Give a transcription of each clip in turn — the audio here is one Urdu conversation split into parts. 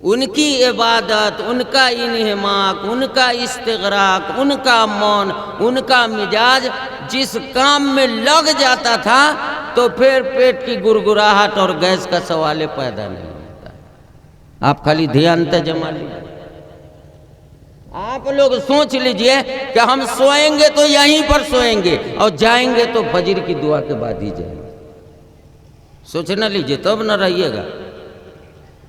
ان کی عبادت، ان کا انہماک، ان کا استغراق، ان کا مون، ان کا مزاج جس کام میں لگ جاتا تھا تو پھر پیٹ کی گرگراہٹ اور گیس کا سوال پیدا نہیں ہوتا ہے۔ آپ خالی دھیان سے جما لیجیے، آپ لوگ سوچ لیجئے کہ ہم سوئیں گے تو یہیں پر سوئیں گے اور جائیں گے تو فجر کی دعا کے بعد ہی جائیں گے۔ سوچنا لیجئے تب نہ رہیے گا۔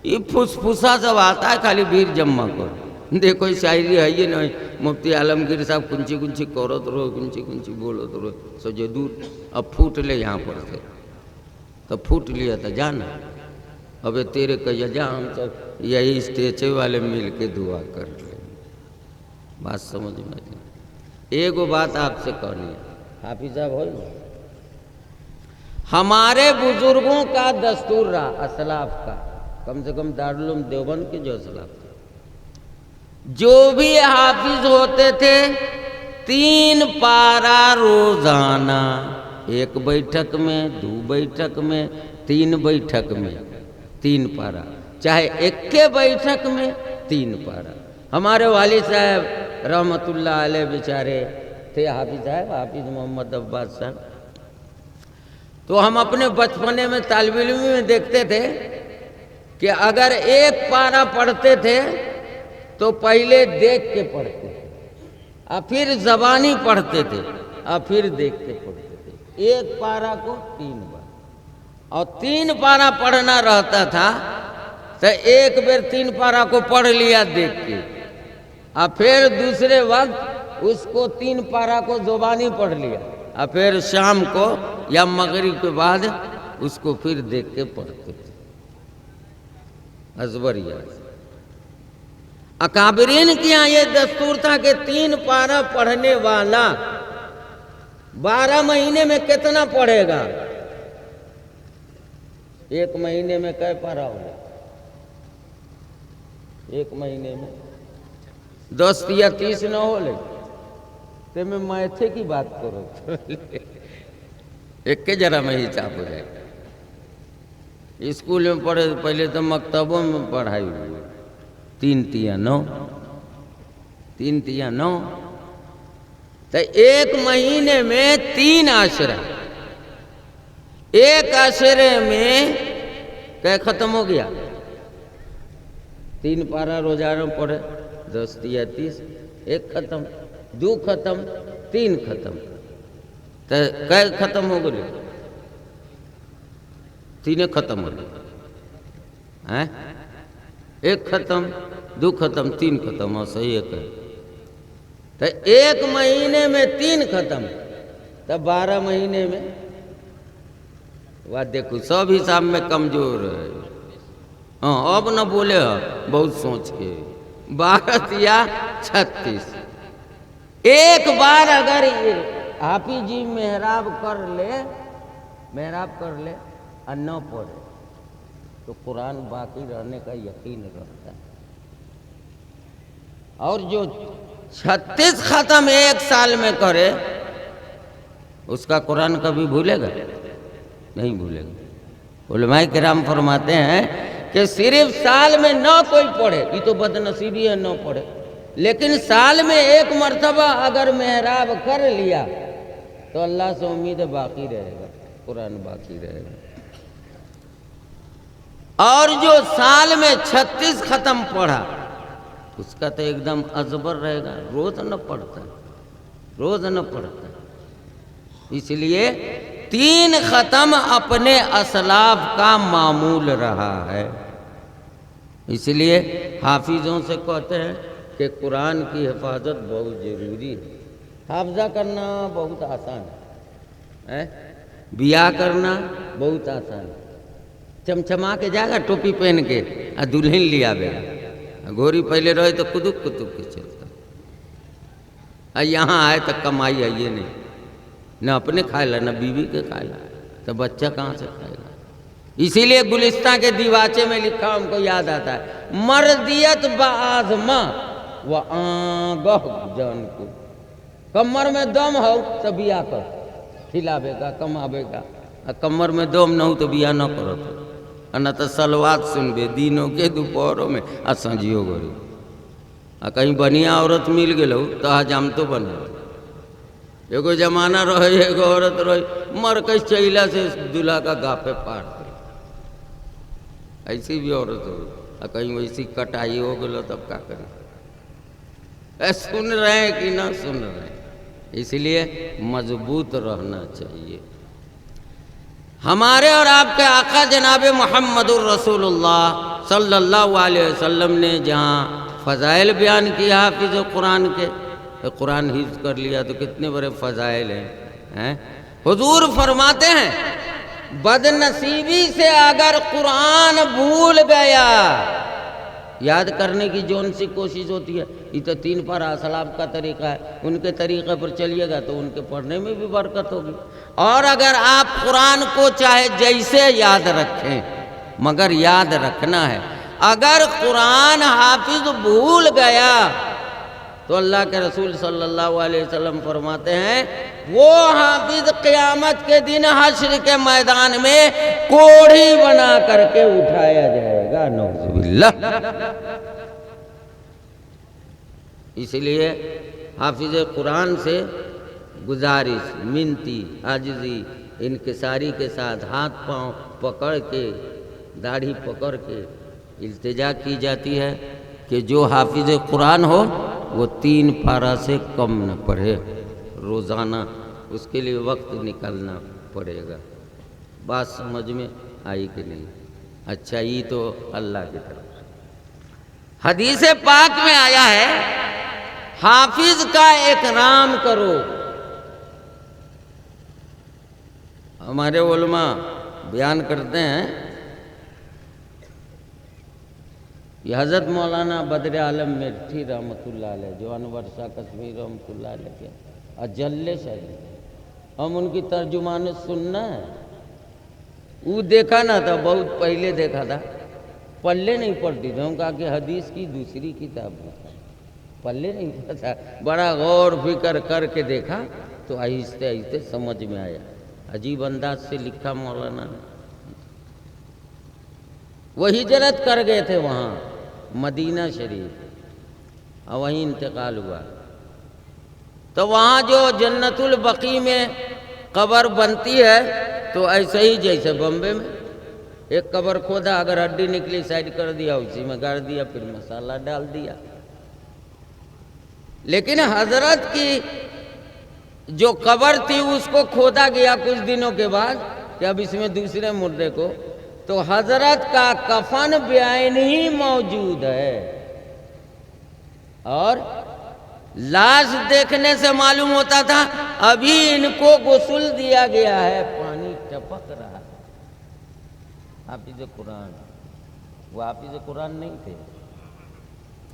یہ پھسا سب آتا ہے خالی بھیڑ جمع کرو۔ دیکھو شاعری ہے یہ نہیں، مفتی عالمگیر صاحب کنچی کنچی کرت رہو، کنچی کنچی بولت رہو، سوچے دور اب پھوٹ لے یہاں پر سے تو پھوٹ لیا تھا جانا، اب تیرے کہیا جا ہم سب یہی اسٹیچو والے مل کے دعا کر لیں۔ بات سمجھ میں آئی؟ ایک بات آپ سے کرنی ہے، حافظ صاحب ہوئی نا، ہمارے بزرگوں کا دستور رہا، اسلاف کا، کم سے کم دارالعلوم دیوبند کے جو اسلاف تھے، جو بھی حافظ ہوتے تھے 3 پارہ روزانہ، 1 بیٹھک میں، 2 بیٹھک میں، 3 بیٹھک میں 3 پارہ، چاہے 1 بیٹھک میں 3 پارہ۔ ہمارے والد صاحب رحمت اللہ علیہ بیچارے تھے حافظ صاحب، حافظ محمد عباس صاحب، تو ہم اپنے بچپنے میں طالب علم میں دیکھتے تھے کہ اگر 1 پارہ پڑھتے تھے تو پہلے دیکھ کے پڑھتے تھے اور پھر زبانی پڑھتے تھے اور پھر دیکھ کے پڑھتے تھے، 1 پارہ کو 3 بار، اور 3 پارہ پڑھنا رہتا تھا تو 1 بار 3 پارہ کو پڑھ لیا دیکھ کے، اور پھر دوسرے وقت اس کو 3 پارہ کو زبانی پڑھ لیا، اور پھر شام کو یا مغرب کے بعد اس کو پھر دیکھ کے پڑھتے تھے، ازبر یاد۔ اکابرین کے یہاں یہ دستور تھا کہ 3 پارہ پڑھنے والا 12 مہینے میں کتنا پڑھے گا؟ 1 مہینے میں کئے پارہ ہوگا؟ 1 مہینے میں 10 یا 30 نہ ہو لے تو میں میتھے کی بات کروں ایک کے ذرا میں ہی چاپ ہو جائے گا۔ اسکول میں پڑھے پہلے تو مکتبوں میں پڑھائی ہوئی 3 تیا 9، 3 تیا 9، تو 1 مہینے میں 3 عشرہ، 1 عشرے میں کہ ختم ہو گیا؟ 3 پارہ روزانہ پڑھے، 10 تیا 30، 1 ختم، 2 ختم، 3 ختم، تو کہ ختم ہو گئے؟ 3 ختم ہو گئے، 1 ختم، 2 ختم، 3 ختم، اور صحیح ہے تو 1 مہینے میں 3 ختم، تو 12 مہینے میں بات دیکھو، سب حساب میں کمزور ہے۔ ہاں اب نہ بولے بہت سوچ کے، 12 یا 36، ایک بار اگر یہ حافظ جی محراب کر لے اور نہ پڑھے تو قرآن باقی رہنے کا یقین رہتا ہے، اور جو 36 ختم 1 سال میں کرے اس کا قرآن کبھی بھولے گا؟ نہیں بھولے گا۔ علماء کرام فرماتے ہیں کہ صرف سال میں نہ کوئی پڑھے، یہ تو بد نصیبی ہے، نہ پڑھے، لیکن سال میں 1 مرتبہ اگر محراب کر لیا تو اللہ سے امید باقی رہے گا، قرآن باقی رہے گا۔ اور جو سال میں 36 ختم پڑھا اس کا تو ایک دم ازبر رہے گا، روز نہ پڑھتا، روز نہ پڑھتا۔ اس لیے 3 ختم اپنے اسلاف کا معمول رہا ہے، اس لیے حافظوں سے کہتے ہیں کہ قرآن کی حفاظت بہت ضروری ہے۔ حافظہ کرنا بہت آسان ہے، بیاہ کرنا بہت آسان ہے، چمچما کے جائے گا ٹوپی پہن کے اور دلہن لیا بے گا، گھوڑی پہلے رہے تو کدک کدک کے چلتا، اور یہاں آئے تو کمائی ہے یہ نہیں، نہ اپنے کھائے لا نہ بیوی کے کھائے لا، تو بچہ کہاں سے کھائے گا؟ اسی لیے گلستہ کے دیواچے میں لکھا، ہم کو یاد آتا ہے، مردیت بآزما و آگہ جان کو، کمر میں دم ہو تو بیاہ کر، کھلاوے گا کماوے گا، اور کمر میں دم نہ ہو تو بیاہ نہ کرو، تو نہ تو سلوات سن بے دینوں کے دوپہروں میں سنجیو گوری کہیں بنیا عورت مل گئے تو ہم تو بنے ایک زمانہ رہے ایک عورت رہی مر کے چیلا سے دلہا کا گاپے پار دے ایسی بھی عورت ہو کہیں ویسی کٹائی ہو گلو تب کیا کریں سن رہے ہیں کہ نہ سن رہے ہیں اس لیے مضبوط رہنا چاہیے ہمارے اور آپ کے آقا جناب محمد الرسول اللہ صلی اللہ علیہ وسلم نے جہاں فضائل بیان کیا حافظ قرآن کے قرآن حفظ کر لیا تو کتنے بڑے فضائل ہیں حضور فرماتے ہیں بد نصیبی سے اگر قرآن بھول گیا یاد کرنے کی جون سی کوشش ہوتی ہے یہ تو 3 پارہ اسلاف کا طریقہ ہے ان کے طریقے پر چلیے گا تو ان کے پڑھنے میں بھی برکت ہوگی اور اگر آپ قرآن کو چاہے جیسے یاد رکھیں مگر یاد رکھنا ہے اگر قرآن حافظ بھول گیا تو اللہ کے رسول صلی اللہ علیہ وسلم فرماتے ہیں وہ حافظ قیامت کے دن حشر کے میدان میں کوڑھی بنا کر کے اٹھایا جائے گا نعوذ باللہ اس لیے حافظ قرآن سے گزارش منتی عاجزی انکساری کے ساتھ ہاتھ پاؤں پکڑ کے داڑھی پکڑ کے التجا کی جاتی ہے کہ جو حافظ قرآن ہو وہ 3 پارہ سے کم نہ پڑھے روزانہ اس کے لیے وقت نکالنا پڑے گا بات سمجھ میں آئی کہ نہیں اچھا یہ تو اللہ کی طرف حدیث پاک میں آیا ہے حافظ کا اکرام کرو ہمارے علماء بیان کرتے ہیں یہ حضرت مولانا بدر عالم مرٹھی رحمۃ اللہ علیہ جو انور شاہ کشمیر رحمۃ اللہ علیہ کے اجل شاعر ہم ان کی ترجمان سننا ہے وہ دیکھا نہ تھا بہت پہلے دیکھا تھا پلے نہیں پڑتی تھی ہم کہا کہ حدیث کی دوسری کتاب پلے نہیں پڑتا بڑا غور فکر کر کے دیکھا تو آہستہ آہستہ سمجھ میں آیا عجیب انداز سے لکھا مولانا نے وہ ہجرت کر گئے تھے وہاں مدینہ شریف اور وہیں انتقال ہوا تو وہاں جو جنت البقیع میں قبر بنتی ہے تو ایسے ہی جیسے بمبے میں ایک قبر کھودا اگر ہڈی نکلی سائڈ کر دیا اسی میں گاڑ دیا پھر مسالہ ڈال دیا لیکن حضرت کی جو قبر تھی اس کو کھودا گیا کچھ دنوں کے بعد کہ اب اس میں دوسرے مردے کو تو حضرت کا کفن بعین ہی موجود ہے اور لاش دیکھنے سے معلوم ہوتا تھا ابھی ان کو غسل دیا گیا ہے پانی ٹپک رہا ہے حافظ قرآن وہ حافظ قرآن نہیں تھے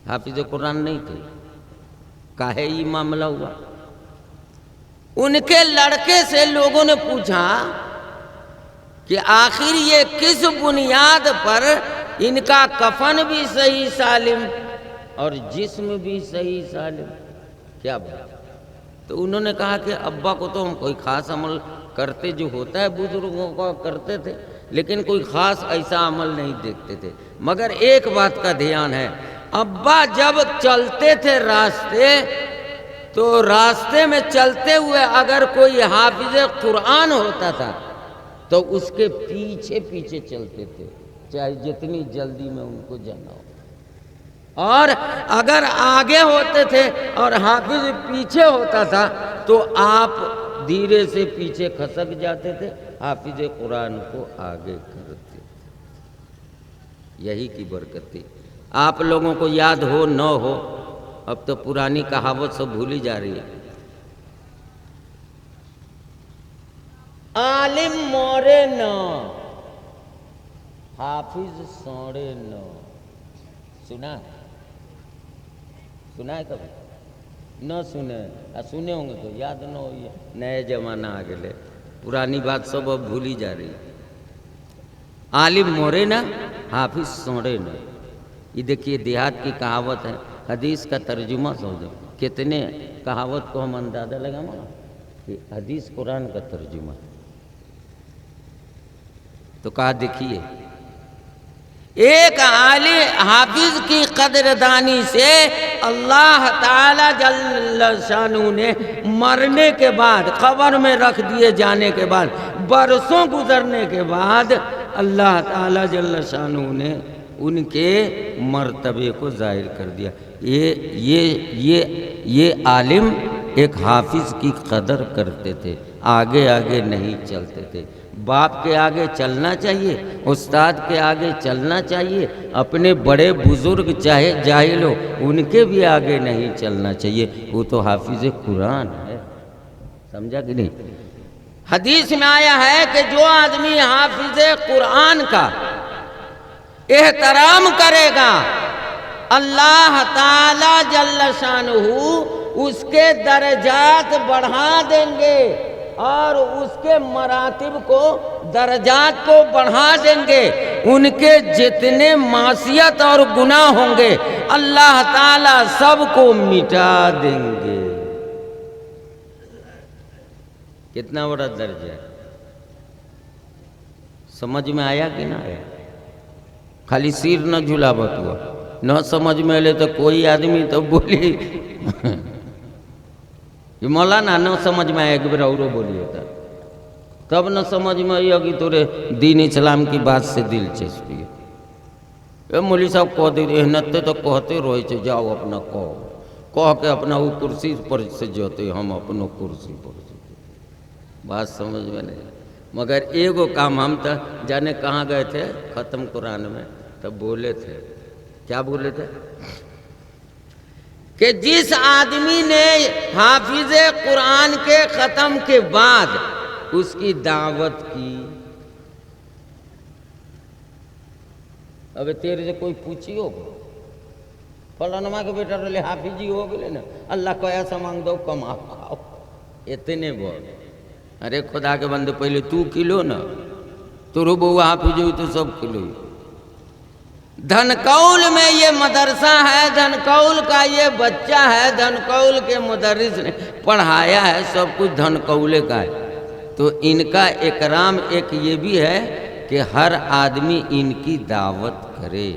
حافظ قرآن نہیں تھے کاہے یہ معاملہ ہوا ان کے لڑکے سے لوگوں نے پوچھا کہ آخر یہ کس بنیاد پر ان کا کفن بھی صحیح سالم اور جسم بھی صحیح سالم کیا بات تو انہوں نے کہا کہ ابا کو تو ہم کوئی خاص عمل کرتے جو ہوتا ہے بزرگوں کو کرتے تھے لیکن کوئی خاص ایسا عمل نہیں دیکھتے تھے مگر ایک بات کا دھیان ہے ابا جب چلتے تھے راستے تو راستے میں چلتے ہوئے اگر کوئی حافظ قرآن ہوتا تھا تو اس کے پیچھے پیچھے چلتے تھے چاہے جتنی جلدی میں ان کو جانا ہو اور اگر آگے ہوتے تھے اور حافظ پیچھے ہوتا تھا تو آپ دھیرے سے پیچھے کھسک جاتے تھے حافظ قرآن کو آگے کرتے تھے یہی کی برکت تھی آپ لوگوں کو یاد ہو نہ ہو اب تو پرانی کہاوت سب بھولی جا رہی ہے عالم مورے نہ حافظ سوڑے نہ سنا ہے کبھی نہ سنے ہوں گے تو یاد نہ ہو نئے زمانہ آ گئے پرانی بات سب اب بھولی جا رہی عالم مورے نہ حافظ سوڑے نہ یہ دیکھیے دیہات کی کہاوت ہے حدیث کا ترجمہ سمجھو کتنے کہاوت کو ہم اندازہ لگانا کہ حدیث قرآن کا ترجمہ تو کہا دیکھیے ایک عالم حافظ کی قدردانی سے اللہ تعالی جل شانہ نے مرنے کے بعد، قبر میں رکھ دیے جانے کے بعد، برسوں گزرنے کے بعد اللہ تعالی جل شانہ نے ان کے مرتبے کو ظاہر کر دیا۔ یہ عالم ایک حافظ کی قدر کرتے تھے، آگے آگے نہیں چلتے تھے۔ باپ کے آگے چلنا چاہیے، استاد کے آگے چلنا چاہیے، اپنے بڑے بزرگ چاہے جاہل ہو ان کے بھی آگے نہیں چلنا چاہیے، وہ تو حافظ قرآن ہے۔ سمجھا کہ نہیں؟ حدیث میں آیا ہے کہ جو آدمی حافظ قرآن کا احترام کرے گا، اللہ تعالی جل شانہ اس کے درجات بڑھا دیں گے اور اس کے مراتب کو، درجات کو بڑھا دیں گے۔ ان کے جتنے معصیت اور گناہ ہوں گے اللہ تعالی سب کو مٹا دیں گے۔ کتنا بڑا درجہ ہے، سمجھ میں آیا کہ نہ آیا؟ خالی سیر نہ جھلاوت ہوا، نہ سمجھ میں لے تو کوئی آدمی تو بولی یہ مولانا نہ سمجھ میں آئے کہ بھائی اور بولی ہوتا، تب نہ سمجھ میں آئی کہ تورے دین اسلام کی بات سے دلچسپی ہے۔ اے مولوی صاحب کہہ دے احنتے تو کہتے روئے چھے، جاؤ اپنا کہہ کے اپنا وہ کرسی پر سے جاتے، ہم اپنا کرسی پر سے بات سمجھ میں نہیں۔ مگر ایگو کام ہم تا جانے کہاں گئے تھے ختم قرآن میں، تب بولے تھے، کیا بولے تھے کہ جس آدمی نے حافظ قرآن کے ختم کے بعد اس کی دعوت کی، اب تیرے سے کوئی پوچھی ہوگا فلانما کے بیٹا رہے حافظی ہو گئے نا، اللہ کو ایسا مانگ دو کما کھاؤ، اتنے بول۔ ارے خدا کے بندے پہلے تو کھلو نا، تو رو بہو حافظ ہوئی تو سب کھلو۔ دھنکول میں یہ مدرسہ ہے، دھنکول کا یہ بچہ ہے، دھنکول کے مدرس نے پڑھایا ہے، سب کچھ دھنکولے کا ہے۔ تو ان کا اکرام ایک یہ بھی ہے کہ ہر آدمی ان کی دعوت کرے۔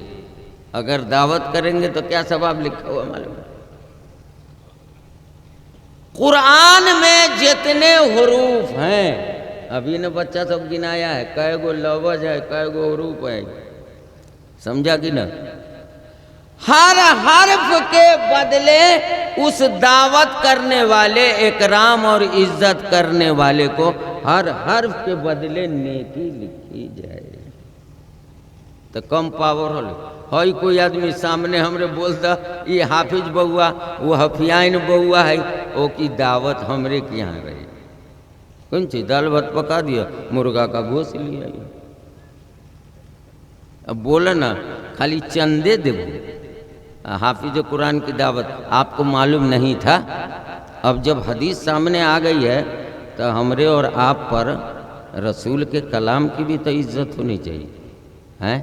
اگر دعوت کریں گے تو کیا ثواب لکھا ہوا معلوم ہے؟ قرآن میں جتنے حروف ہیں، ابھی نے بچہ سب گنایا ہے، کئے گو لفظ ہے، کئے گو حروف ہے، سمجھا کہ نہ؟ ہر حرف کے بدلے اس دعوت کرنے والے، اکرام اور عزت کرنے والے کو ہر حرف کے بدلے نیکی لکھی جائے تو کم پاور ہو۔ ہوئی کوئی آدمی سامنے ہمرے بولتا یہ حافظ بہوا، وہ حفیائن بہوا ہے، او کی دعوت ہمرے کی یہاں رہی، کون چیز دال بھت پکا دیا، مرغا کا گوشت لیا۔ اب بولا نا خالی چندے دے، حافظ قرآن کی دعوت آپ کو معلوم نہیں تھا، اب جب حدیث سامنے آ گئی ہے تو ہمرے اور آپ پر رسول کے کلام کی بھی تو عزت ہونی چاہیے،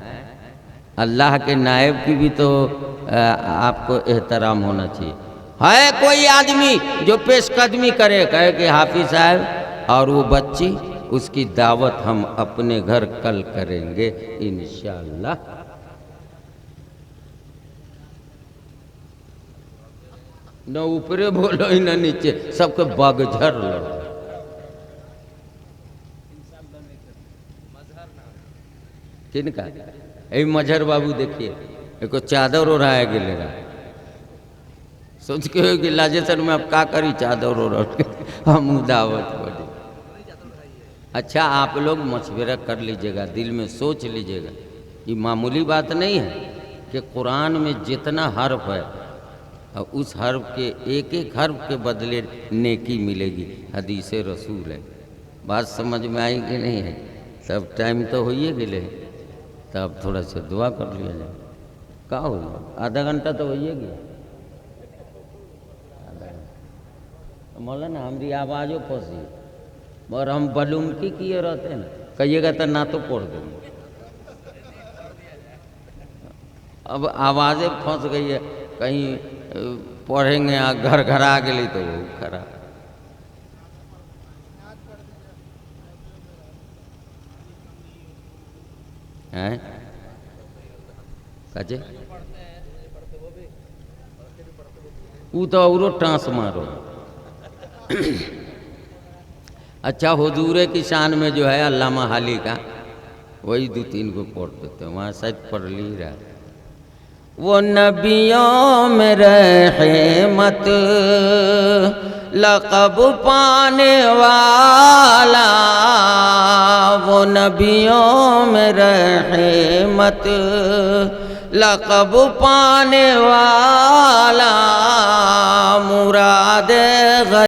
اللہ کے نائب کی بھی تو آپ کو احترام ہونا چاہیے۔ ہے کوئی آدمی جو پیش قدمی کرے، کہے کہ حافظ صاحب اور وہ بچی، اس کی دعوت ہم اپنے گھر کل کریں گے انشاءاللہ۔ نہ اوپرے بولو ہی نہ نیچے، سب کو بگجھر لڑو۔ کن کا؟ اے مجھر بابو دیکھئے ایک چادر ہو رہا ہے گلے رہا، سوچ کے ہوئے کہ لاجے سر میں اب کا کری چادر ہو رہا ہم دعوت بڑھے۔ اچھا آپ لوگ مشورہ کر لیجئے گا، دل میں سوچ لیجئے گا، یہ معمولی بات نہیں ہے کہ قرآن میں جتنا حرف ہے اس حرف کے ایک ایک حرف کے بدلے نیکی ملے گی، حدیث رسول ہے۔ بات سمجھ میں آئی کہ نہیں ہے؟ تب ٹائم تو ہوئیے گلے، تب تھوڑا سا دعا کر لیا جائے۔ کہا ہوئی آدھا گھنٹہ تو ہوئیے گیا، مولانا ہماری آوازوں پھنسی اور ہم بلومکی کیے رہتے ہیں نا، کہیے گا تو نہ تو پڑھ دیں گے، اب آوازیں پھنس گئی ہے، کہیں پڑھیں گے گھر گھر آ گئی تو وہ خراب ہے۔ کچے وہ تو اورو ٹانس مارو. اچھا حضور کی شان میں جو ہے علامہ حالی کا وہی 2-3 کو پڑھ دیتے ہیں, وہاں شاید پڑھ لی رہا. وہ نبیوں میں رحمت لقب پانے والا, وہ نبیوں میں رحمت لقب پانے والا, مراد